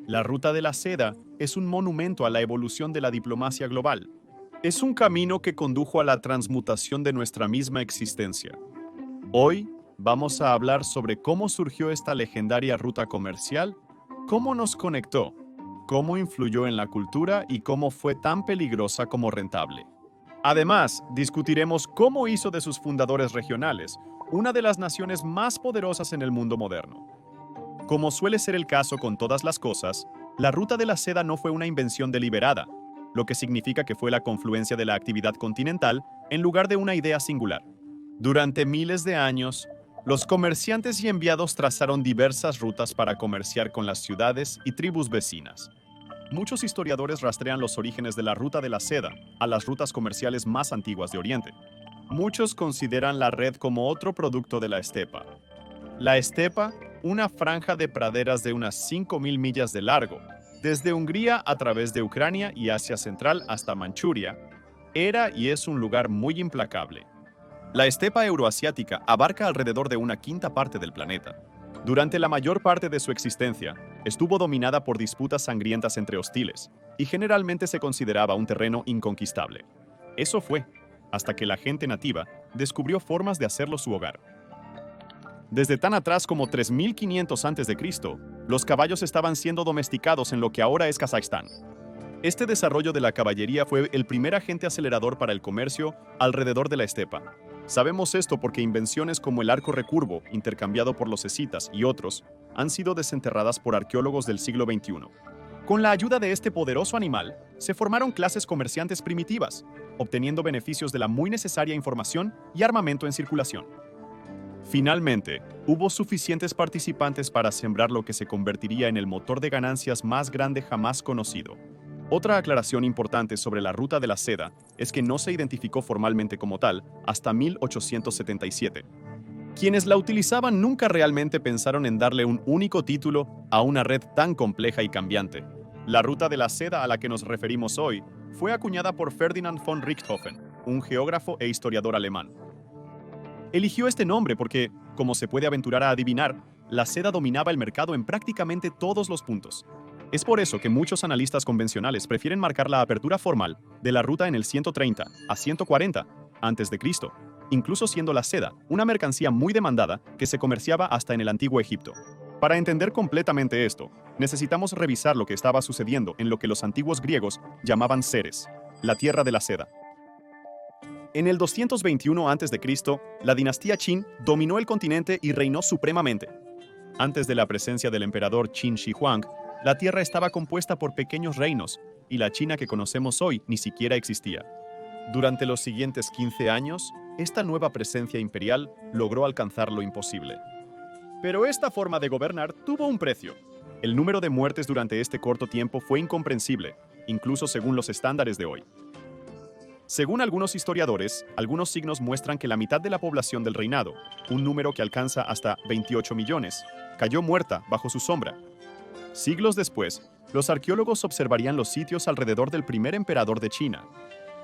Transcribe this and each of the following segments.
La Ruta de la Seda es un monumento a la evolución de la diplomacia global. Es un camino que condujo a la transmutación de nuestra misma existencia. Hoy vamos a hablar sobre cómo surgió esta legendaria ruta comercial, cómo nos conectó, cómo influyó en la cultura y cómo fue tan peligrosa como rentable. Además, discutiremos cómo hizo de sus fundadores regionales una de las naciones más poderosas en el mundo moderno. Como suele ser el caso con todas las cosas, la Ruta de la Seda no fue una invención deliberada, lo que significa que fue la confluencia de la actividad continental en lugar de una idea singular. Durante miles de años, los comerciantes y enviados trazaron diversas rutas para comerciar con las ciudades y tribus vecinas. Muchos historiadores rastrean los orígenes de la Ruta de la Seda a las rutas comerciales más antiguas de Oriente. Muchos consideran la red como otro producto de la estepa. La estepa, una franja de praderas de unas 5.000 millas de largo, desde Hungría a través de Ucrania y Asia Central hasta Manchuria, era y es un lugar muy implacable. La estepa euroasiática abarca alrededor de una quinta parte del planeta. Durante la mayor parte de su existencia, estuvo dominada por disputas sangrientas entre hostiles, y generalmente se consideraba un terreno inconquistable. Eso fue, hasta que la gente nativa descubrió formas de hacerlo su hogar. Desde tan atrás como 3500 a.C., los caballos estaban siendo domesticados en lo que ahora es Kazajstán. Este desarrollo de la caballería fue el primer agente acelerador para el comercio alrededor de la estepa. Sabemos esto porque invenciones como el arco recurvo, intercambiado por los escitas y otros, han sido desenterradas por arqueólogos del siglo XXI. Con la ayuda de este poderoso animal, se formaron clases comerciantes primitivas, obteniendo beneficios de la muy necesaria información y armamento en circulación. Finalmente, hubo suficientes participantes para sembrar lo que se convertiría en el motor de ganancias más grande jamás conocido. Otra aclaración importante sobre la Ruta de la Seda es que no se identificó formalmente como tal hasta 1877. Quienes la utilizaban nunca realmente pensaron en darle un único título a una red tan compleja y cambiante. La Ruta de la Seda a la que nos referimos hoy fue acuñada por Ferdinand von Richthofen, un geógrafo e historiador alemán. Eligió este nombre porque, como se puede aventurar a adivinar, la seda dominaba el mercado en prácticamente todos los puntos. Es por eso que muchos analistas convencionales prefieren marcar la apertura formal de la ruta en el 130 a 140 a.C., incluso siendo la seda una mercancía muy demandada que se comerciaba hasta en el antiguo Egipto. Para entender completamente esto, necesitamos revisar lo que estaba sucediendo en lo que los antiguos griegos llamaban Ceres, la tierra de la seda. En el 221 a.C., la dinastía Qin dominó el continente y reinó supremamente. Antes de la presencia del emperador Qin Shi Huang, la tierra estaba compuesta por pequeños reinos, y la China que conocemos hoy ni siquiera existía. Durante los siguientes 15 años, esta nueva presencia imperial logró alcanzar lo imposible. Pero esta forma de gobernar tuvo un precio. El número de muertes durante este corto tiempo fue incomprensible, incluso según los estándares de hoy. Según algunos historiadores, algunos signos muestran que la mitad de la población del reinado, un número que alcanza hasta 28 millones, cayó muerta bajo su sombra. Siglos después, los arqueólogos observarían los sitios alrededor del primer emperador de China.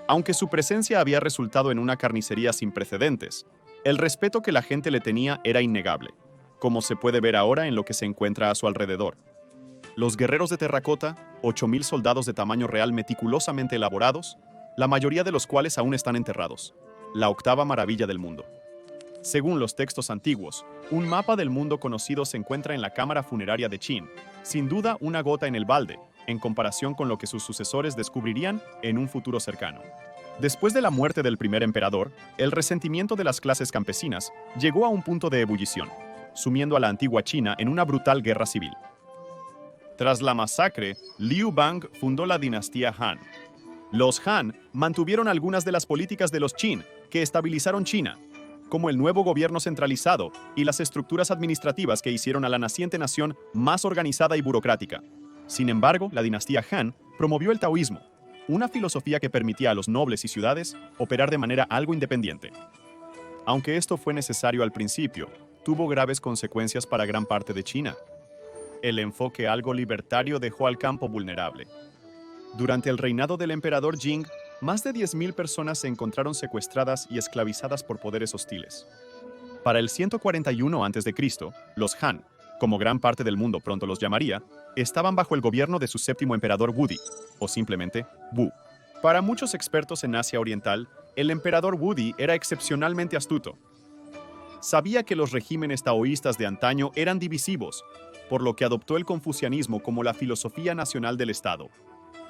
Aunque su presencia había resultado en una carnicería sin precedentes, el respeto que la gente le tenía era innegable, como se puede ver ahora en lo que se encuentra a su alrededor. Los guerreros de terracota, 8.000 soldados de tamaño real meticulosamente elaborados, la mayoría de los cuales aún están enterrados, la octava maravilla del mundo. Según los textos antiguos, un mapa del mundo conocido se encuentra en la cámara funeraria de Qin, sin duda una gota en el balde, en comparación con lo que sus sucesores descubrirían en un futuro cercano. Después de la muerte del primer emperador, el resentimiento de las clases campesinas llegó a un punto de ebullición, sumiendo a la antigua China en una brutal guerra civil. Tras la masacre, Liu Bang fundó la dinastía Han. Los Han mantuvieron algunas de las políticas de los Qin, que estabilizaron China, como el nuevo gobierno centralizado y las estructuras administrativas que hicieron a la naciente nación más organizada y burocrática. Sin embargo, la dinastía Han promovió el taoísmo, una filosofía que permitía a los nobles y ciudades operar de manera algo independiente. Aunque esto fue necesario al principio, tuvo graves consecuencias para gran parte de China. El enfoque algo libertario dejó al campo vulnerable. Durante el reinado del emperador Jing, más de 10.000 personas se encontraron secuestradas y esclavizadas por poderes hostiles. Para el 141 a.C., los Han, como gran parte del mundo pronto los llamaría, estaban bajo el gobierno de su séptimo emperador Wudi, o simplemente Wu. Para muchos expertos en Asia Oriental, el emperador Wudi era excepcionalmente astuto. Sabía que los regímenes taoístas de antaño eran divisivos, por lo que adoptó el confucianismo como la filosofía nacional del Estado.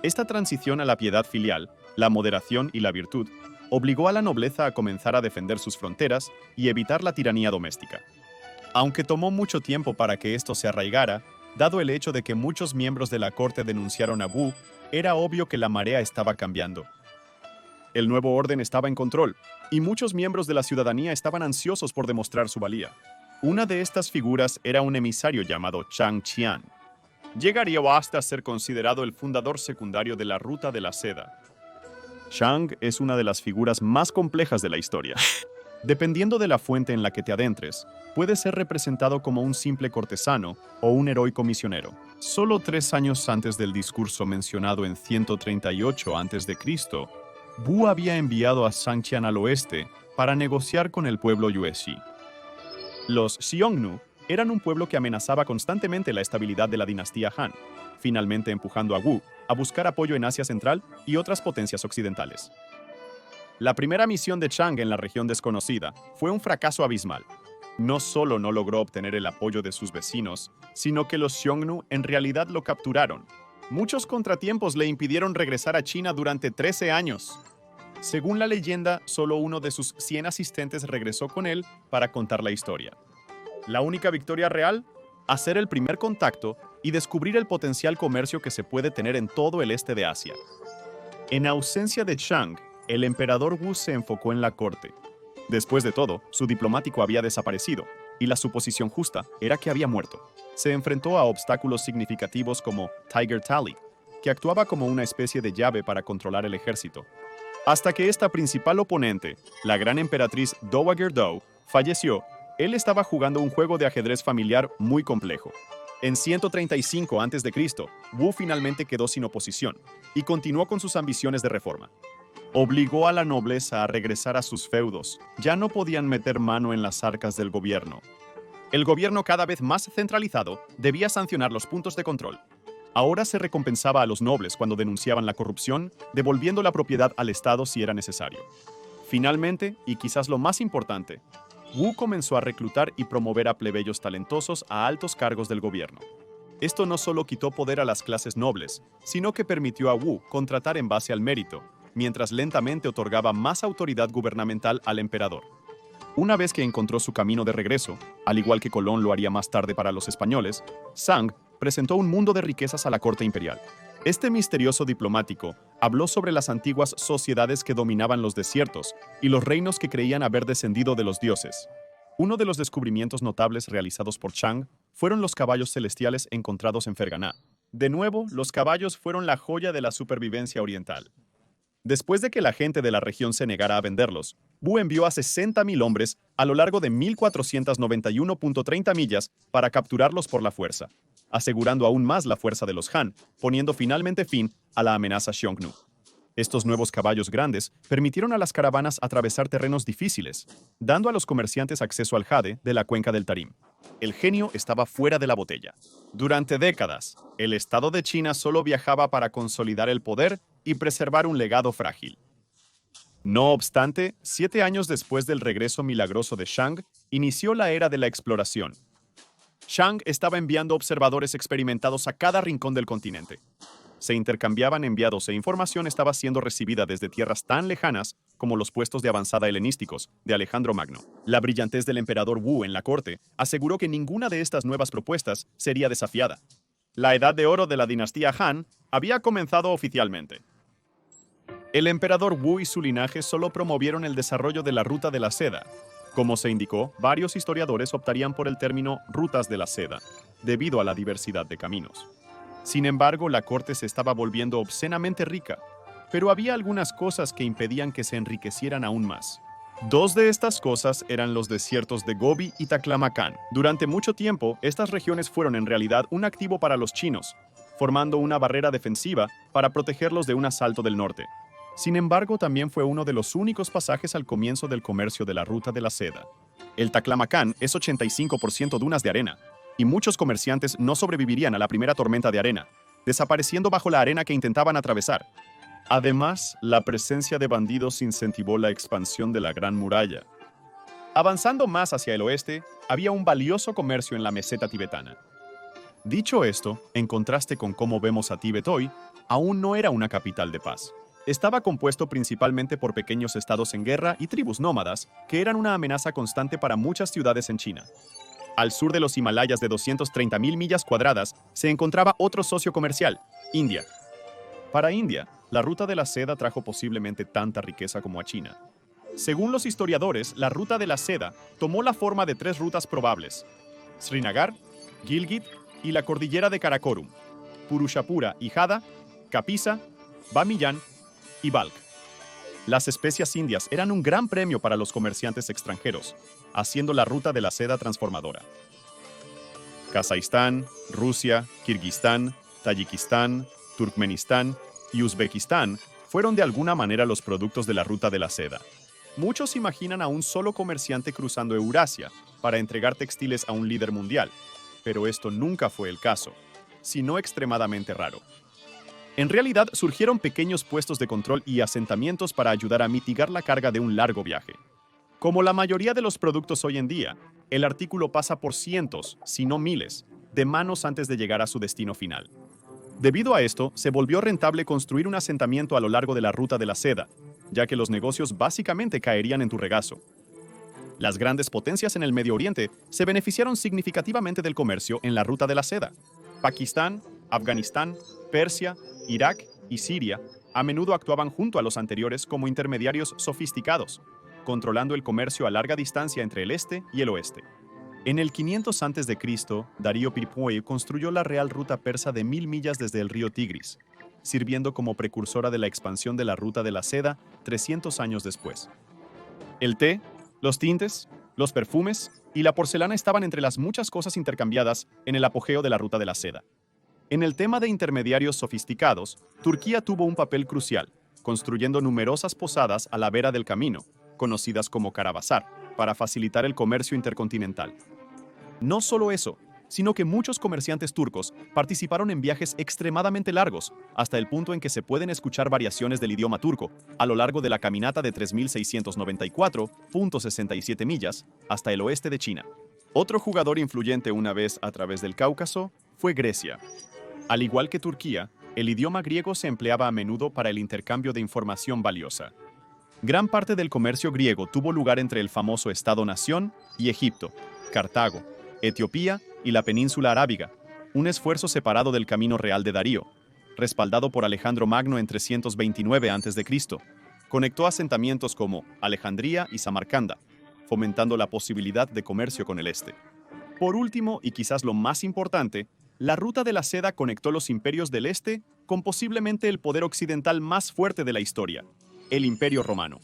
Esta transición a la piedad filial, la moderación y la virtud, obligó a la nobleza a comenzar a defender sus fronteras y evitar la tiranía doméstica. Aunque tomó mucho tiempo para que esto se arraigara, dado el hecho de que muchos miembros de la corte denunciaron a Wu, era obvio que la marea estaba cambiando. El nuevo orden estaba en control, y muchos miembros de la ciudadanía estaban ansiosos por demostrar su valía. Una de estas figuras era un emisario llamado Chang Qian. Llegaría hasta ser considerado el fundador secundario de la Ruta de la Seda. Chang es una de las figuras más complejas de la historia. Dependiendo de la fuente en la que te adentres, puede ser representado como un simple cortesano o un heroico misionero. Solo 3 años antes del discurso mencionado en 138 a.C., Wu había enviado a Zhang Qian al oeste para negociar con el pueblo Yuezhi. Los Xiongnu eran un pueblo que amenazaba constantemente la estabilidad de la dinastía Han, finalmente empujando a Wu a buscar apoyo en Asia Central y otras potencias occidentales. La primera misión de Chang en la región desconocida fue un fracaso abismal. No solo no logró obtener el apoyo de sus vecinos, sino que los Xiongnu en realidad lo capturaron. Muchos contratiempos le impidieron regresar a China durante 13 años. Según la leyenda, solo uno de sus 100 asistentes regresó con él para contar la historia. La única victoria real, hacer el primer contacto y descubrir el potencial comercio que se puede tener en todo el este de Asia. En ausencia de Chang, el emperador Wu se enfocó en la corte. Después de todo, su diplomático había desaparecido, y la suposición justa era que había muerto. Se enfrentó a obstáculos significativos como Tiger Tally, que actuaba como una especie de llave para controlar el ejército. Hasta que esta principal oponente, la gran emperatriz Dowager Dou, falleció, él estaba jugando un juego de ajedrez familiar muy complejo. En 135 a.C., Wu finalmente quedó sin oposición y continuó con sus ambiciones de reforma. Obligó a la nobleza a regresar a sus feudos. Ya no podían meter mano en las arcas del gobierno. El gobierno, cada vez más centralizado, debía sancionar los puntos de control. Ahora se recompensaba a los nobles cuando denunciaban la corrupción, devolviendo la propiedad al Estado si era necesario. Finalmente, y quizás lo más importante, Wu comenzó a reclutar y promover a plebeyos talentosos a altos cargos del gobierno. Esto no solo quitó poder a las clases nobles, sino que permitió a Wu contratar en base al mérito, mientras lentamente otorgaba más autoridad gubernamental al emperador. Una vez que encontró su camino de regreso, al igual que Colón lo haría más tarde para los españoles, Zhang presentó un mundo de riquezas a la corte imperial. Este misterioso diplomático habló sobre las antiguas sociedades que dominaban los desiertos y los reinos que creían haber descendido de los dioses. Uno de los descubrimientos notables realizados por Chang fueron los caballos celestiales encontrados en Ferganá. De nuevo, los caballos fueron la joya de la supervivencia oriental. Después de que la gente de la región se negara a venderlos, Wu envió a 60.000 hombres a lo largo de 1.491.30 millas para capturarlos por la fuerza, asegurando aún más la fuerza de los Han, poniendo finalmente fin a la amenaza Xiongnu. Estos nuevos caballos grandes permitieron a las caravanas atravesar terrenos difíciles, dando a los comerciantes acceso al jade de la cuenca del Tarim. El genio estaba fuera de la botella. Durante décadas, el Estado de China solo viajaba para consolidar el poder y preservar un legado frágil. No obstante, 7 años después del regreso milagroso de Shang, inició la era de la exploración. Shang estaba enviando observadores experimentados a cada rincón del continente. Se intercambiaban enviados e información estaba siendo recibida desde tierras tan lejanas como los puestos de avanzada helenísticos de Alejandro Magno. La brillantez del emperador Wu en la corte aseguró que ninguna de estas nuevas propuestas sería desafiada. La edad de oro de la dinastía Han había comenzado oficialmente. El emperador Wu y su linaje solo promovieron el desarrollo de la Ruta de la Seda. Como se indicó, varios historiadores optarían por el término rutas de la seda, debido a la diversidad de caminos. Sin embargo, la corte se estaba volviendo obscenamente rica, pero había algunas cosas que impedían que se enriquecieran aún más. 2 de estas cosas eran los desiertos de Gobi y Taklamakan. Durante mucho tiempo, estas regiones fueron en realidad un activo para los chinos, formando una barrera defensiva para protegerlos de un asalto del norte. Sin embargo, también fue uno de los únicos pasajes al comienzo del comercio de la Ruta de la Seda. El Taklamakan es 85% dunas de arena, y muchos comerciantes no sobrevivirían a la primera tormenta de arena, desapareciendo bajo la arena que intentaban atravesar. Además, la presencia de bandidos incentivó la expansión de la Gran Muralla. Avanzando más hacia el oeste, había un valioso comercio en la meseta tibetana. Dicho esto, en contraste con cómo vemos a Tíbet hoy, aún no era una capital de paz. Estaba compuesto principalmente por pequeños estados en guerra y tribus nómadas, que eran una amenaza constante para muchas ciudades en China. Al sur de los Himalayas de 230.000 millas cuadradas se encontraba otro socio comercial, India. Para India, la ruta de la seda trajo posiblemente tanta riqueza como a China. Según los historiadores, la ruta de la seda tomó la forma de tres rutas probables: Srinagar, Gilgit y la cordillera de Karakorum, Purushapura y Jada, Kapisa, Bamiyan y Balkh. Las especias indias eran un gran premio para los comerciantes extranjeros, haciendo la ruta de la seda transformadora. Kazajistán, Rusia, Kirguistán, Tayikistán, Turkmenistán y Uzbekistán fueron de alguna manera los productos de la ruta de la seda. Muchos imaginan a un solo comerciante cruzando Eurasia para entregar textiles a un líder mundial, pero esto nunca fue el caso, sino extremadamente raro. En realidad, surgieron pequeños puestos de control y asentamientos para ayudar a mitigar la carga de un largo viaje. Como la mayoría de los productos hoy en día, el artículo pasa por cientos, si no miles, de manos antes de llegar a su destino final. Debido a esto, se volvió rentable construir un asentamiento a lo largo de la ruta de la seda, ya que los negocios básicamente caerían en tu regazo. Las grandes potencias en el Medio Oriente se beneficiaron significativamente del comercio en la ruta de la seda. Pakistán, Afganistán, Persia, Irak y Siria a menudo actuaban junto a los anteriores como intermediarios sofisticados, controlando el comercio a larga distancia entre el este y el oeste. En el 500 a.C., Darío Pirpuey construyó la Real Ruta Persa de 1000 millas desde el río Tigris, sirviendo como precursora de la expansión de la ruta de la seda 300 años después. El té, los tintes, los perfumes y la porcelana estaban entre las muchas cosas intercambiadas en el apogeo de la ruta de la seda. En el tema de intermediarios sofisticados, Turquía tuvo un papel crucial, construyendo numerosas posadas a la vera del camino, conocidas como Karabazar, para facilitar el comercio intercontinental. No solo eso, sino que muchos comerciantes turcos participaron en viajes extremadamente largos, hasta el punto en que se pueden escuchar variaciones del idioma turco a lo largo de la caminata de 3.694.67 millas hasta el oeste de China. Otro jugador influyente una vez a través del Cáucaso fue Grecia. Al igual que Turquía, el idioma griego se empleaba a menudo para el intercambio de información valiosa. Gran parte del comercio griego tuvo lugar entre el famoso Estado-nación y Egipto, Cartago, Etiopía y la península arábiga, un esfuerzo separado del camino real de Darío, respaldado por Alejandro Magno en 329 a.C., conectó asentamientos como Alejandría y Samarcanda, fomentando la posibilidad de comercio con el este. Por último, y quizás lo más importante, la ruta de la seda conectó los imperios del este con posiblemente el poder occidental más fuerte de la historia, el Imperio Romano.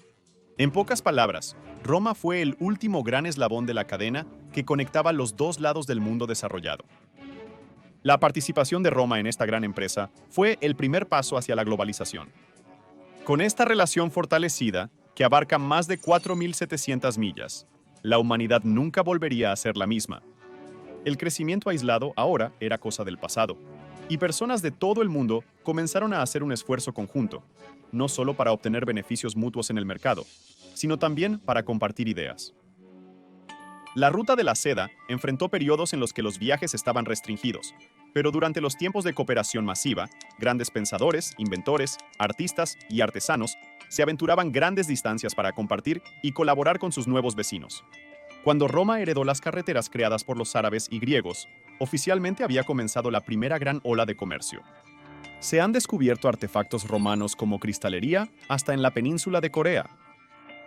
En pocas palabras, Roma fue el último gran eslabón de la cadena que conectaba los dos lados del mundo desarrollado. La participación de Roma en esta gran empresa fue el primer paso hacia la globalización. Con esta relación fortalecida, que abarca más de 4.700 millas, la humanidad nunca volvería a ser la misma. El crecimiento aislado ahora era cosa del pasado, y personas de todo el mundo comenzaron a hacer un esfuerzo conjunto, no solo para obtener beneficios mutuos en el mercado, sino también para compartir ideas. La ruta de la seda enfrentó periodos en los que los viajes estaban restringidos, pero durante los tiempos de cooperación masiva, grandes pensadores, inventores, artistas y artesanos se aventuraban grandes distancias para compartir y colaborar con sus nuevos vecinos. Cuando Roma heredó las carreteras creadas por los árabes y griegos, oficialmente había comenzado la primera gran ola de comercio. Se han descubierto artefactos romanos como cristalería hasta en la península de Corea.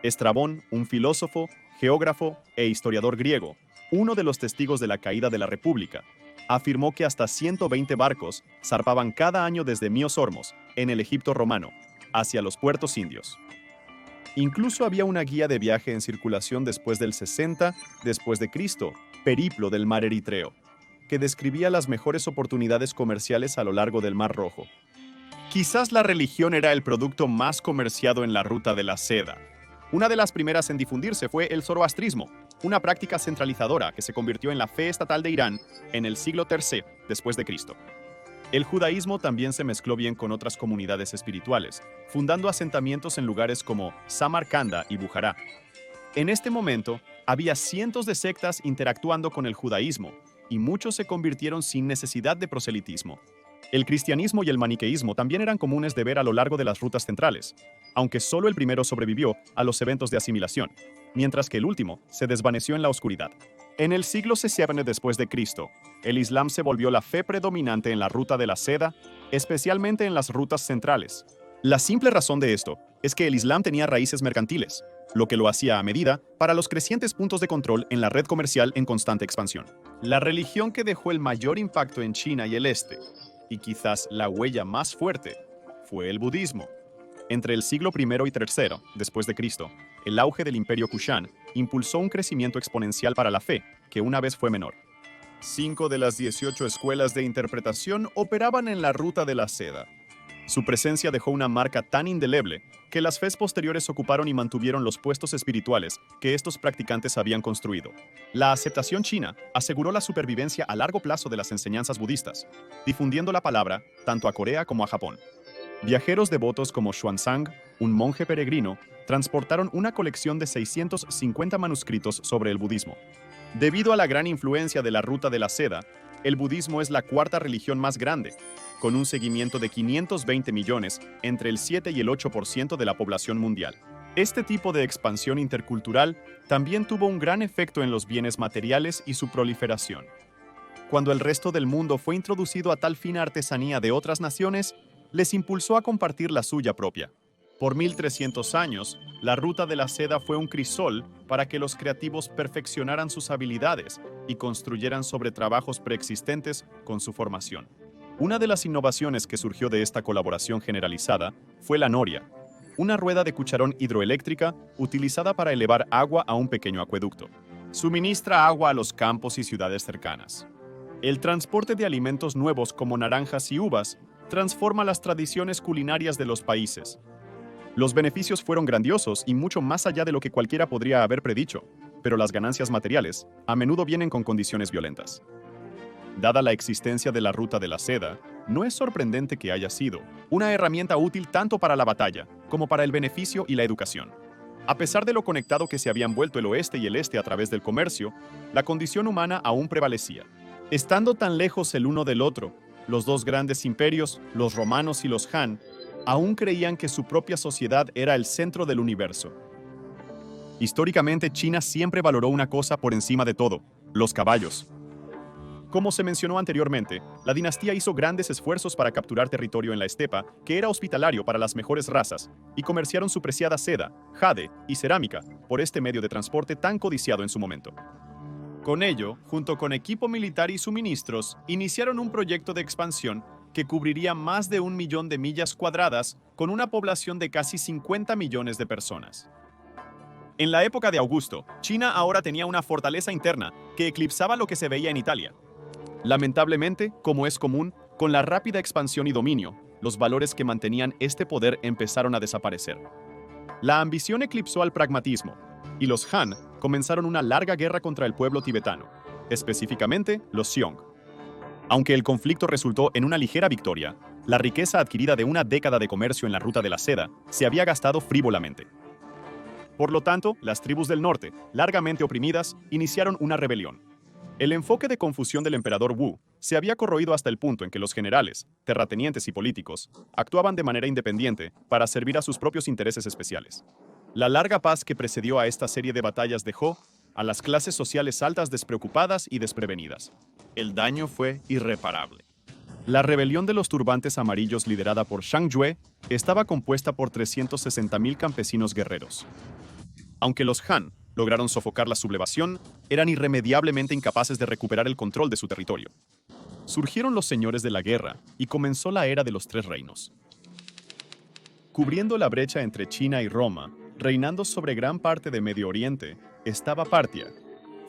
Estrabón, un filósofo, geógrafo e historiador griego, uno de los testigos de la caída de la República, afirmó que hasta 120 barcos zarpaban cada año desde Míos Hormos, en el Egipto romano, hacia los puertos indios. Incluso había una guía de viaje en circulación después del 60 después de Cristo, Periplo del Mar Eritreo, que describía las mejores oportunidades comerciales a lo largo del Mar Rojo. Quizás la religión era el producto más comerciado en la ruta de la seda. Una de las primeras en difundirse fue el zoroastrismo, una práctica centralizadora que se convirtió en la fe estatal de Irán en el siglo III después de Cristo. El judaísmo también se mezcló bien con otras comunidades espirituales, fundando asentamientos en lugares como Samarcanda y Bujará. En este momento, había cientos de sectas interactuando con el judaísmo, y muchos se convirtieron sin necesidad de proselitismo. El cristianismo y el maniqueísmo también eran comunes de ver a lo largo de las rutas centrales, aunque solo el primero sobrevivió a los eventos de asimilación, mientras que el último se desvaneció en la oscuridad. En el siglo VII después de Cristo, el Islam se volvió la fe predominante en la ruta de la seda, especialmente en las rutas centrales. La simple razón de esto es que el Islam tenía raíces mercantiles, lo que lo hacía a medida para los crecientes puntos de control en la red comercial en constante expansión. La religión que dejó el mayor impacto en China y el Este, y quizás la huella más fuerte, fue el budismo. Entre el siglo I y III después de Cristo, el auge del Imperio Kushan impulsó un crecimiento exponencial para la fe, que una vez fue menor. 5 de las 18 escuelas de interpretación operaban en la ruta de la seda. Su presencia dejó una marca tan indeleble que las fes posteriores ocuparon y mantuvieron los puestos espirituales que estos practicantes habían construido. La aceptación china aseguró la supervivencia a largo plazo de las enseñanzas budistas, difundiendo la palabra tanto a Corea como a Japón. Viajeros devotos como Xuanzang, un monje peregrino, transportaron una colección de 650 manuscritos sobre el budismo. Debido a la gran influencia de la ruta de la seda, el budismo es la cuarta religión más grande, con un seguimiento de 520 millones entre el 7 y el 8% de la población mundial. Este tipo de expansión intercultural también tuvo un gran efecto en los bienes materiales y su proliferación. Cuando el resto del mundo fue introducido a tal fina artesanía de otras naciones, les impulsó a compartir la suya propia. Por 1300 años, la ruta de la seda fue un crisol para que los creativos perfeccionaran sus habilidades y construyeran sobre trabajos preexistentes con su formación. Una de las innovaciones que surgió de esta colaboración generalizada fue la noria, una rueda de cucharón hidroeléctrica utilizada para elevar agua a un pequeño acueducto. Suministra agua a los campos y ciudades cercanas. El transporte de alimentos nuevos como naranjas y uvas transforma las tradiciones culinarias de los países. Los beneficios fueron grandiosos y mucho más allá de lo que cualquiera podría haber predicho, pero las ganancias materiales a menudo vienen con condiciones violentas. Dada la existencia de la ruta de la seda, no es sorprendente que haya sido una herramienta útil tanto para la batalla como para el beneficio y la educación. A pesar de lo conectado que se habían vuelto el oeste y el este a través del comercio, la condición humana aún prevalecía. Estando tan lejos el uno del otro, los dos grandes imperios, los romanos y los Han, aún creían que su propia sociedad era el centro del universo. Históricamente, China siempre valoró una cosa por encima de todo: los caballos. Como se mencionó anteriormente, la dinastía hizo grandes esfuerzos para capturar territorio en la estepa, que era hospitalario para las mejores razas, y comerciaron su preciada seda, jade y cerámica por este medio de transporte tan codiciado en su momento. Con ello, junto con equipo militar y suministros, iniciaron un proyecto de expansión que cubriría más de 1 millón de millas cuadradas con una población de casi 50 millones de personas. En la época de Augusto, China ahora tenía una fortaleza interna que eclipsaba lo que se veía en Italia. Lamentablemente, como es común, con la rápida expansión y dominio, los valores que mantenían este poder empezaron a desaparecer. La ambición eclipsó al pragmatismo, y los Han comenzaron una larga guerra contra el pueblo tibetano, específicamente los Xiong. Aunque el conflicto resultó en una ligera victoria, la riqueza adquirida de una década de comercio en la ruta de la seda se había gastado frívolamente. Por lo tanto, las tribus del norte, largamente oprimidas, iniciaron una rebelión. El enfoque de confusión del emperador Wu se había corroído hasta el punto en que los generales, terratenientes y políticos actuaban de manera independiente para servir a sus propios intereses especiales. La larga paz que precedió a esta serie de batallas dejó a las clases sociales altas despreocupadas y desprevenidas. El daño fue irreparable. La rebelión de los turbantes amarillos liderada por Zhang Jue estaba compuesta por 360.000 campesinos guerreros. Aunque los Han lograron sofocar la sublevación, eran irremediablemente incapaces de recuperar el control de su territorio. Surgieron los señores de la guerra y comenzó la era de los tres reinos. Cubriendo la brecha entre China y Roma, reinando sobre gran parte de Medio Oriente, estaba Partia.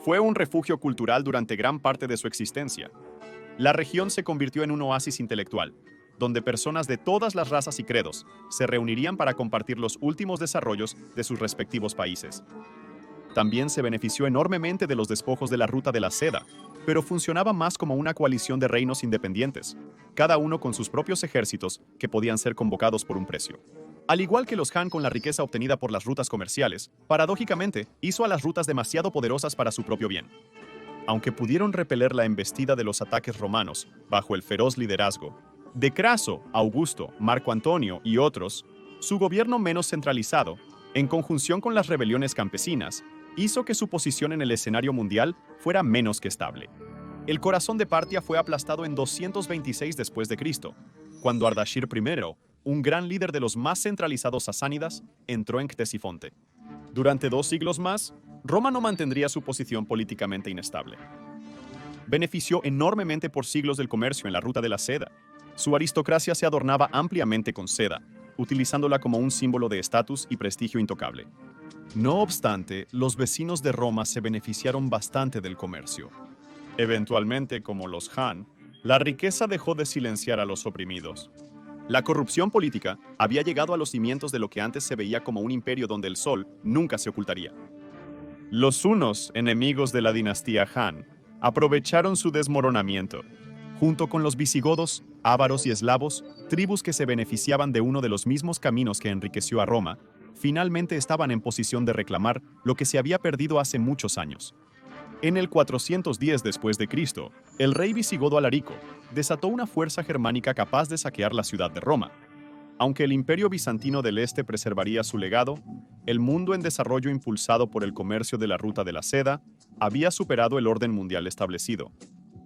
Fue un refugio cultural durante gran parte de su existencia. La región se convirtió en un oasis intelectual, donde personas de todas las razas y credos se reunirían para compartir los últimos desarrollos de sus respectivos países. también se benefició enormemente de los despojos de la Ruta de la Seda, pero funcionaba más como una coalición de reinos independientes, cada uno con sus propios ejércitos que podían ser convocados por un precio. Al igual que los Han con la riqueza obtenida por las rutas comerciales, paradójicamente hizo a las rutas demasiado poderosas para su propio bien. Aunque pudieron repeler la embestida de los ataques romanos bajo el feroz liderazgo de Craso, Augusto, Marco Antonio y otros, su gobierno menos centralizado, en conjunción con las rebeliones campesinas, hizo que su posición en el escenario mundial fuera menos que estable. El corazón de Partia fue aplastado en 226 después de Cristo, cuando Ardashir I, un gran líder de los más centralizados sasánidas, entró en Ctesifonte. Durante 2 siglos más, Roma no mantendría su posición políticamente inestable. Benefició enormemente por siglos del comercio en la Ruta de la Seda. Su aristocracia se adornaba ampliamente con seda, utilizándola como un símbolo de estatus y prestigio intocable. No obstante, los vecinos de Roma se beneficiaron bastante del comercio. Eventualmente, como los Han, la riqueza dejó de silenciar a los oprimidos. La corrupción política había llegado a los cimientos de lo que antes se veía como un imperio donde el sol nunca se ocultaría. Los hunos, enemigos de la dinastía Han, aprovecharon su desmoronamiento. Junto con los visigodos, ávaros y eslavos, tribus que se beneficiaban de uno de los mismos caminos que enriqueció a Roma, finalmente estaban en posición de reclamar lo que se había perdido hace muchos años. En el 410 después de Cristo, el rey visigodo Alarico desató una fuerza germánica capaz de saquear la ciudad de Roma. Aunque el Imperio Bizantino del Este preservaría su legado, el mundo en desarrollo impulsado por el comercio de la Ruta de la Seda había superado el orden mundial establecido.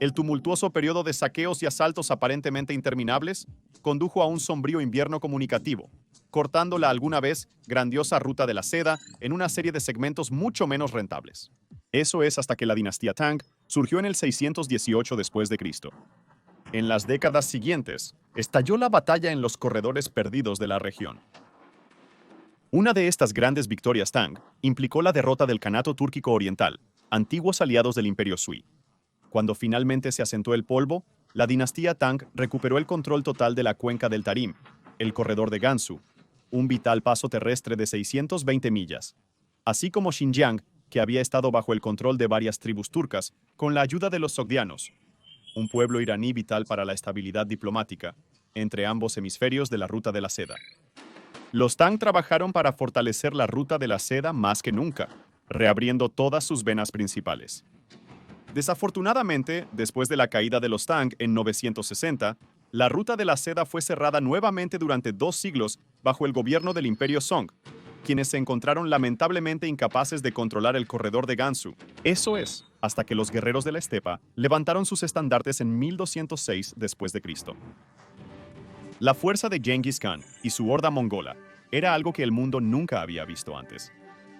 El tumultuoso periodo de saqueos y asaltos aparentemente interminables condujo a un sombrío invierno comunicativo, cortando la alguna vez grandiosa Ruta de la Seda en una serie de segmentos mucho menos rentables. Eso es hasta que la dinastía Tang surgió en el 618 después de Cristo. En las décadas siguientes, estalló la batalla en los corredores perdidos de la región. Una de estas grandes victorias Tang implicó la derrota del Kanato Túrquico Oriental, antiguos aliados del Imperio Sui. Cuando finalmente se asentó el polvo, la dinastía Tang recuperó el control total de la cuenca del Tarim, el corredor de Gansu, un vital paso terrestre de 620 millas, así como Xinjiang, que había estado bajo el control de varias tribus turcas, con la ayuda de los sogdianos, un pueblo iraní vital para la estabilidad diplomática entre ambos hemisferios de la Ruta de la Seda. Los Tang trabajaron para fortalecer la Ruta de la Seda más que nunca, reabriendo todas sus venas principales. Desafortunadamente, después de la caída de los Tang en 960, la Ruta de la Seda fue cerrada nuevamente durante 2 siglos bajo el gobierno del Imperio Song, quienes se encontraron lamentablemente incapaces de controlar el corredor de Gansu. Eso es, hasta que los guerreros de la estepa levantaron sus estandartes en 1206 después de Cristo. La fuerza de Genghis Khan y su horda mongola era algo que el mundo nunca había visto antes.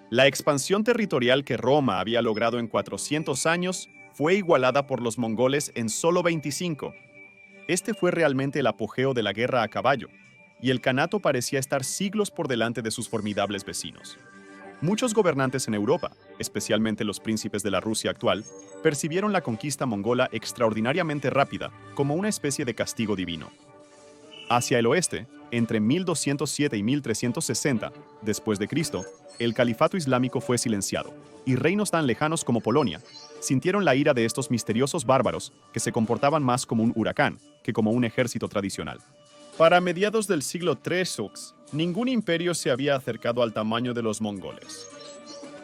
La expansión territorial que Roma había logrado en 400 años fue igualada por los mongoles en solo 25. Este fue realmente el apogeo de la guerra a caballo, y el Kanato parecía estar siglos por delante de sus formidables vecinos. Muchos gobernantes en Europa, especialmente los príncipes de la Rusia actual, percibieron la conquista mongola extraordinariamente rápida como una especie de castigo divino. Hacia el oeste, entre 1207 y 1360 después de Cristo, el califato islámico fue silenciado, y reinos tan lejanos como Polonia sintieron la ira de estos misteriosos bárbaros que se comportaban más como un huracán que como un ejército tradicional. Para mediados del siglo III, ningún imperio se había acercado al tamaño de los mongoles.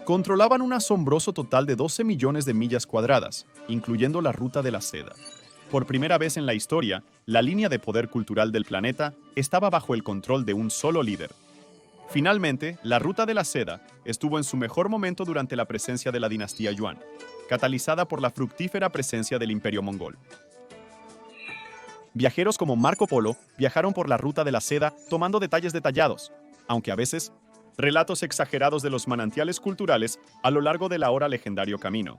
Controlaban un asombroso total de 12 millones de millas cuadradas, incluyendo la Ruta de la Seda. Por primera vez en la historia, la línea de poder cultural del planeta estaba bajo el control de un solo líder. Finalmente, la Ruta de la Seda estuvo en su mejor momento durante la presencia de la dinastía Yuan, catalizada por la fructífera presencia del Imperio Mongol. Viajeros como Marco Polo viajaron por la Ruta de la Seda tomando detalles detallados, aunque a veces, relatos exagerados de los manantiales culturales a lo largo del ahora legendario camino.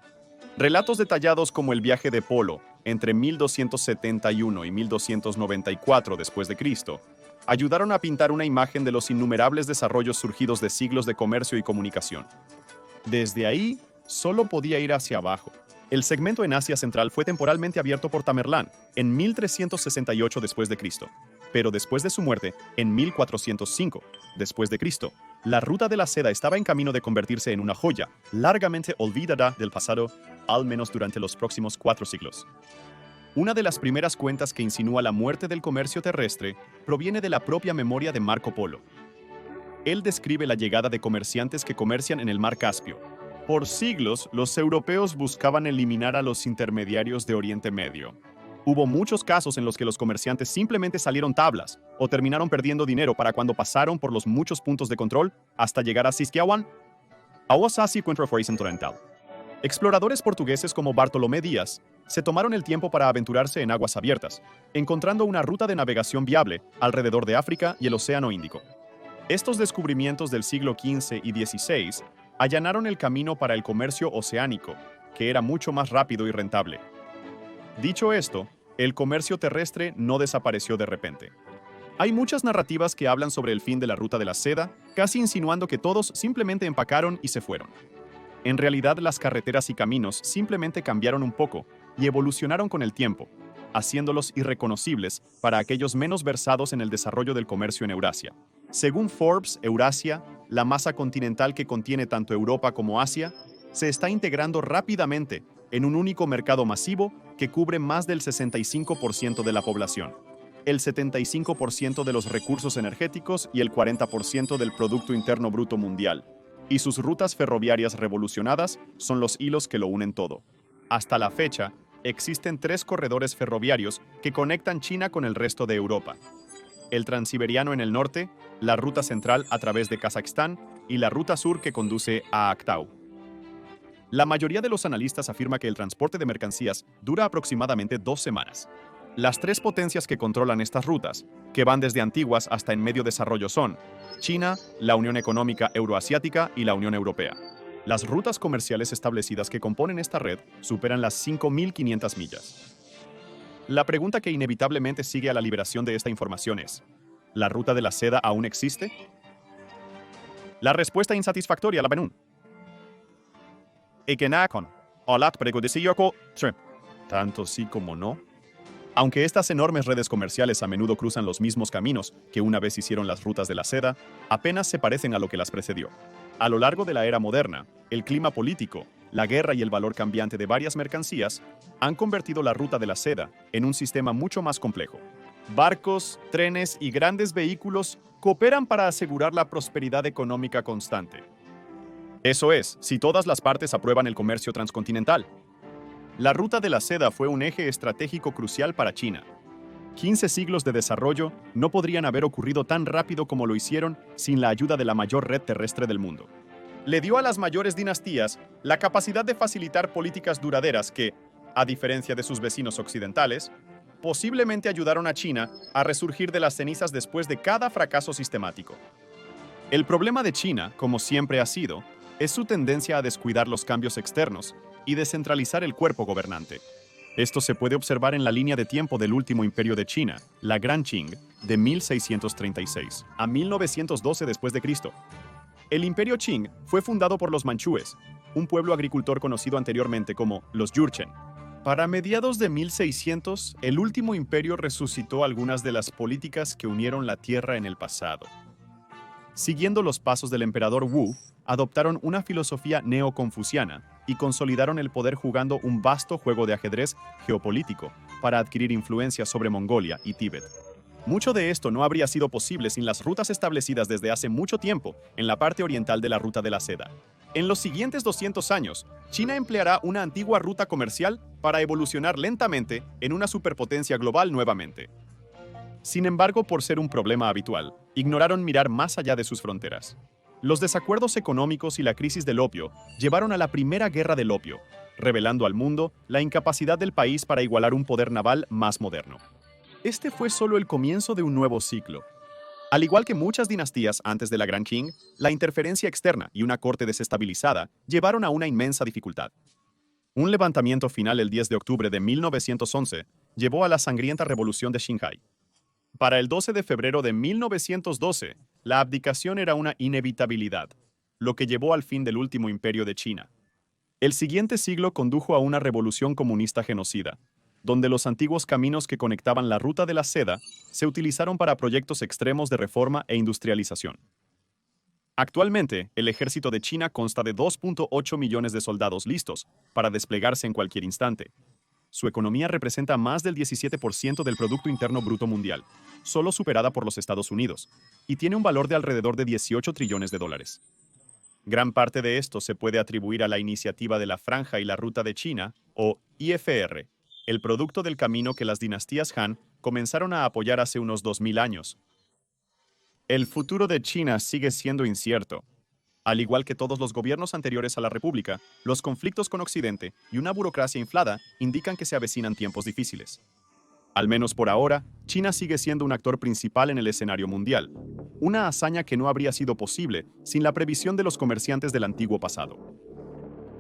Relatos detallados como el viaje de Polo entre 1271 y 1294 después de Cristo ayudaron a pintar una imagen de los innumerables desarrollos surgidos de siglos de comercio y comunicación. Desde ahí, solo podía ir hacia abajo. El segmento en Asia Central fue temporalmente abierto por Tamerlán en 1368 después de Cristo, pero después de su muerte, en 1405 después de Cristo, La ruta de la seda estaba en camino de convertirse en una joya, largamente olvidada del pasado, al menos durante los próximos 4 siglos. Una de las primeras cuentas que insinúa la muerte del comercio terrestre proviene de la propia memoria de Marco Polo. Él describe la llegada de comerciantes que comercian en el mar Caspio. Por siglos, los europeos buscaban eliminar a los intermediarios de Oriente Medio. Hubo muchos casos en los que los comerciantes simplemente salieron tablas o terminaron perdiendo dinero para cuando pasaron por los muchos puntos de control hasta llegar a Sisquiawan, Awasasi contra Forisen Oriental. Exploradores portugueses como Bartolomé Díaz se tomaron el tiempo para aventurarse en aguas abiertas, encontrando una ruta de navegación viable alrededor de África y el Océano Índico. Estos descubrimientos del siglo XV y XVI allanaron el camino para el comercio oceánico, que era mucho más rápido y rentable. Dicho esto, el comercio terrestre no desapareció de repente. Hay muchas narrativas que hablan sobre el fin de la ruta de la seda, casi insinuando que todos simplemente empacaron y se fueron. En realidad, las carreteras y caminos simplemente cambiaron un poco y evolucionaron con el tiempo, haciéndolos irreconocibles para aquellos menos versados en el desarrollo del comercio en Eurasia. Según Forbes, Eurasia, la masa continental que contiene tanto Europa como Asia, se está integrando rápidamente en un único mercado masivo que cubre más del 65% de la población, el 75% de los recursos energéticos y el 40% del Producto Interno Bruto Mundial. Y sus rutas ferroviarias revolucionadas son los hilos que lo unen todo. Hasta la fecha, existen 3 corredores ferroviarios que conectan China con el resto de Europa. El Transiberiano en el norte, la ruta central a través de Kazajstán y la ruta sur que conduce a Aktau. La mayoría de los analistas afirma que el transporte de mercancías dura aproximadamente 2 semanas. Las 3 potencias que controlan estas rutas, que van desde antiguas hasta en medio desarrollo son China, la Unión Económica Euroasiática y la Unión Europea. Las rutas comerciales establecidas que componen esta red superan las 5.500 millas. La pregunta que inevitablemente sigue a la liberación de esta información es: ¿la ruta de la seda aún existe? La respuesta insatisfactoria la penún. Tanto sí como no. Aunque estas enormes redes comerciales a menudo cruzan los mismos caminos que una vez hicieron las rutas de la seda, apenas se parecen a lo que las precedió. A lo largo de la era moderna, el clima político, la guerra y el valor cambiante de varias mercancías han convertido la ruta de la seda en un sistema mucho más complejo. Barcos, trenes y grandes vehículos cooperan para asegurar la prosperidad económica constante. Eso es, si todas las partes aprueban el comercio transcontinental. La ruta de la seda fue un eje estratégico crucial para China. 15 siglos de desarrollo no podrían haber ocurrido tan rápido como lo hicieron sin la ayuda de la mayor red terrestre del mundo. Le dio a las mayores dinastías la capacidad de facilitar políticas duraderas que, a diferencia de sus vecinos occidentales, posiblemente ayudaron a China a resurgir de las cenizas después de cada fracaso sistemático. El problema de China, como siempre ha sido, es su tendencia a descuidar los cambios externos y descentralizar el cuerpo gobernante. Esto se puede observar en la línea de tiempo del último imperio de China, la Gran Qing, de 1636 a 1912 después de Cristo. El imperio Qing fue fundado por los manchúes, un pueblo agricultor conocido anteriormente como los Jurchen. Para mediados de 1600, el último imperio resucitó algunas de las políticas que unieron la tierra en el pasado. Siguiendo los pasos del emperador Wu, adoptaron una filosofía neoconfuciana y consolidaron el poder jugando un vasto juego de ajedrez geopolítico para adquirir influencia sobre Mongolia y Tíbet. Mucho de esto no habría sido posible sin las rutas establecidas desde hace mucho tiempo en la parte oriental de la Ruta de la Seda. En los siguientes 200 años, China empleará una antigua ruta comercial para evolucionar lentamente en una superpotencia global nuevamente. Sin embargo, por ser un problema habitual, ignoraron mirar más allá de sus fronteras. Los desacuerdos económicos y la crisis del opio llevaron a la Primera Guerra del Opio, revelando al mundo la incapacidad del país para igualar un poder naval más moderno. Este fue solo el comienzo de un nuevo ciclo. Al igual que muchas dinastías antes de la Gran Qing, la interferencia externa y una corte desestabilizada llevaron a una inmensa dificultad. Un levantamiento final el 10 de octubre de 1911 llevó a la sangrienta revolución de Xinhai. Para el 12 de febrero de 1912, la abdicación era una inevitabilidad, lo que llevó al fin del último imperio de China. El siguiente siglo condujo a una revolución comunista genocida, donde los antiguos caminos que conectaban la Ruta de la Seda se utilizaron para proyectos extremos de reforma e industrialización. Actualmente, el ejército de China consta de 2.8 millones de soldados listos para desplegarse en cualquier instante. Su economía representa más del 17% del Producto Interno Bruto Mundial, solo superada por los Estados Unidos, y tiene un valor de alrededor de 18 trillones de dólares. Gran parte de esto se puede atribuir a la iniciativa de la Franja y la Ruta de China, o IFR, el producto del camino que las dinastías Han comenzaron a apoyar hace unos 2000 años. El futuro de China sigue siendo incierto. Al igual que todos los gobiernos anteriores a la República, los conflictos con Occidente y una burocracia inflada indican que se avecinan tiempos difíciles. Al menos por ahora, China sigue siendo un actor principal en el escenario mundial, una hazaña que no habría sido posible sin la previsión de los comerciantes del antiguo pasado.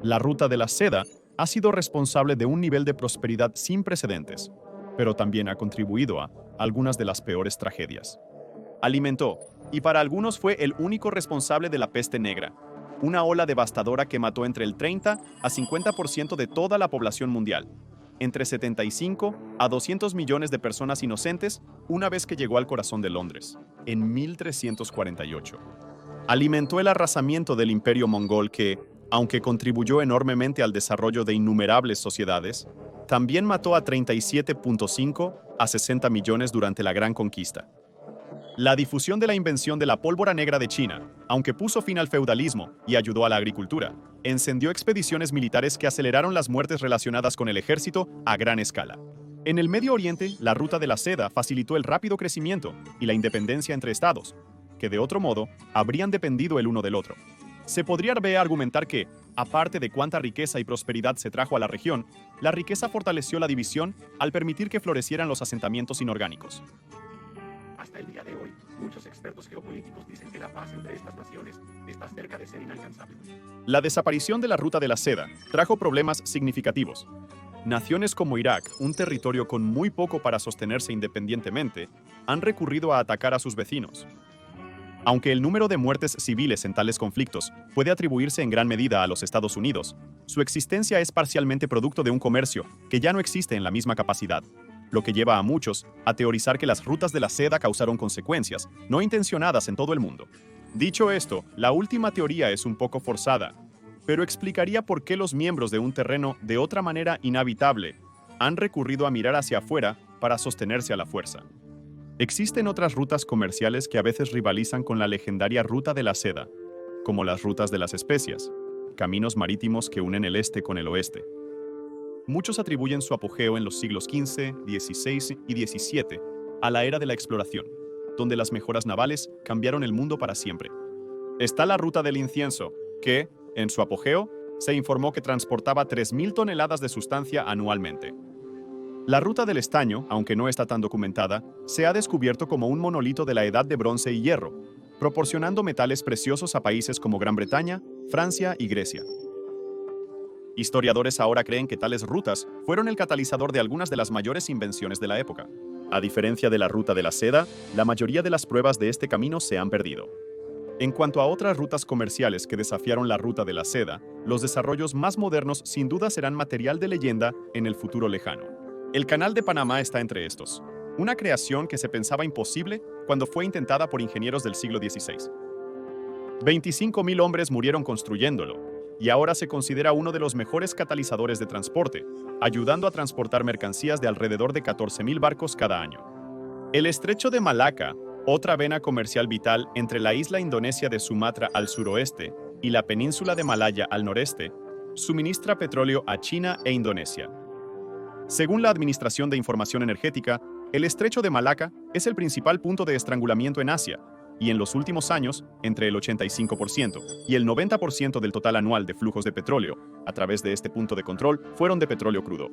La Ruta de la Seda ha sido responsable de un nivel de prosperidad sin precedentes, pero también ha contribuido a algunas de las peores tragedias. Alimentó, y para algunos fue el único responsable de la peste negra, una ola devastadora que mató entre el 30 a 50% de toda la población mundial, entre 75 a 200 millones de personas inocentes una vez que llegó al corazón de Londres, en 1348. Alimentó el arrasamiento del imperio mongol que, aunque contribuyó enormemente al desarrollo de innumerables sociedades, también mató a 37.5 a 60 millones durante la Gran Conquista. La difusión de la invención de la pólvora negra de China, aunque puso fin al feudalismo y ayudó a la agricultura, encendió expediciones militares que aceleraron las muertes relacionadas con el ejército a gran escala. En el Medio Oriente, la Ruta de la Seda facilitó el rápido crecimiento y la independencia entre estados, que de otro modo habrían dependido el uno del otro. Se podría argumentar que, aparte de cuánta riqueza y prosperidad se trajo a la región, la riqueza fortaleció la división al permitir que florecieran los asentamientos inorgánicos. Hasta el día de hoy, muchos expertos geopolíticos dicen que la paz entre estas naciones está cerca de ser inalcanzable. La desaparición de la Ruta de la Seda trajo problemas significativos. Naciones como Irak, un territorio con muy poco para sostenerse independientemente, han recurrido a atacar a sus vecinos. Aunque el número de muertes civiles en tales conflictos puede atribuirse en gran medida a los Estados Unidos, su existencia es parcialmente producto de un comercio que ya no existe en la misma capacidad, lo que lleva a muchos a teorizar que las rutas de la seda causaron consecuencias no intencionadas en todo el mundo. Dicho esto, la última teoría es un poco forzada, pero explicaría por qué los miembros de un terreno de otra manera inhabitable han recurrido a mirar hacia afuera para sostenerse a la fuerza. Existen otras rutas comerciales que a veces rivalizan con la legendaria Ruta de la Seda, como las rutas de las especias, caminos marítimos que unen el este con el oeste. Muchos atribuyen su apogeo en los siglos XV, XVI y XVII a la era de la exploración, donde las mejoras navales cambiaron el mundo para siempre. Está la Ruta del Incienso, que, en su apogeo, se informó que transportaba 3.000 toneladas de sustancia anualmente. La Ruta del Estaño, aunque no está tan documentada, se ha descubierto como un monolito de la Edad de Bronce y Hierro, proporcionando metales preciosos a países como Gran Bretaña, Francia y Grecia. Historiadores ahora creen que tales rutas fueron el catalizador de algunas de las mayores invenciones de la época. A diferencia de la Ruta de la Seda, la mayoría de las pruebas de este camino se han perdido. En cuanto a otras rutas comerciales que desafiaron la Ruta de la Seda, los desarrollos más modernos sin duda serán material de leyenda en el futuro lejano. El Canal de Panamá está entre estos, una creación que se pensaba imposible cuando fue intentada por ingenieros del siglo XVI. 25.000 hombres murieron construyéndolo, y ahora se considera uno de los mejores catalizadores de transporte, ayudando a transportar mercancías de alrededor de 14.000 barcos cada año. El Estrecho de Malaca, otra vena comercial vital entre la isla indonesia de Sumatra al suroeste y la península de Malaya al noreste, suministra petróleo a China e Indonesia. Según la Administración de Información Energética, el Estrecho de Malaca es el principal punto de estrangulamiento en Asia, y en los últimos años, entre el 85% y el 90% del total anual de flujos de petróleo, a través de este punto de control, fueron de petróleo crudo.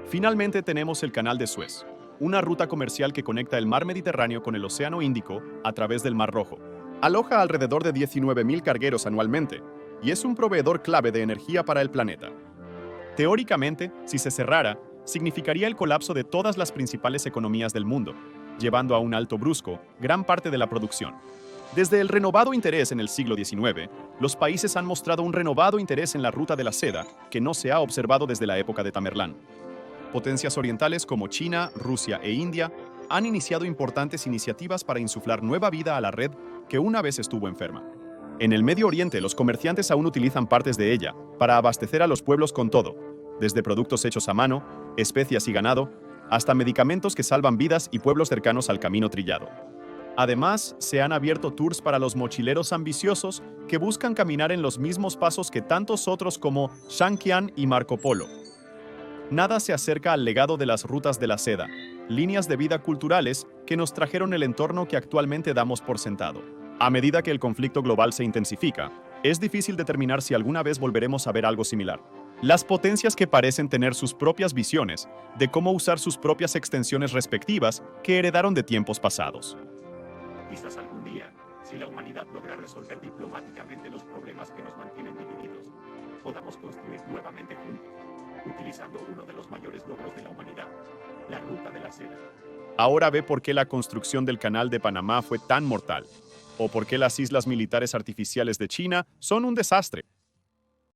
Finalmente tenemos el Canal de Suez, una ruta comercial que conecta el mar Mediterráneo con el Océano Índico a través del Mar Rojo. Aloja alrededor de 19.000 cargueros anualmente, y es un proveedor clave de energía para el planeta. Teóricamente, si se cerrara, significaría el colapso de todas las principales economías del mundo, llevando a un alto brusco gran parte de la producción. Desde el renovado interés en el siglo XIX, los países han mostrado un renovado interés en la Ruta de la Seda que no se ha observado desde la época de Tamerlán. Potencias orientales como China, Rusia e India han iniciado importantes iniciativas para insuflar nueva vida a la red que una vez estuvo enferma. En el Medio Oriente, los comerciantes aún utilizan partes de ella para abastecer a los pueblos con todo, desde productos hechos a mano, especias y ganado, hasta medicamentos que salvan vidas y pueblos cercanos al camino trillado. Además, se han abierto tours para los mochileros ambiciosos que buscan caminar en los mismos pasos que tantos otros como Shankian y Marco Polo. Nada se acerca al legado de las rutas de la seda, líneas de vida culturales que nos trajeron el entorno que actualmente damos por sentado. A medida que el conflicto global se intensifica, es difícil determinar si alguna vez volveremos a ver algo similar. Las potencias que parecen tener sus propias visiones de cómo usar sus propias extensiones respectivas que heredaron de tiempos pasados. Quizás algún día, si la humanidad logra resolver diplomáticamente los problemas que nos mantienen divididos, podamos construir nuevamente juntos, utilizando uno de los mayores logros de la humanidad, la ruta de la seda. Ahora ve por qué la construcción del Canal de Panamá fue tan mortal, o por qué las islas militares artificiales de China son un desastre.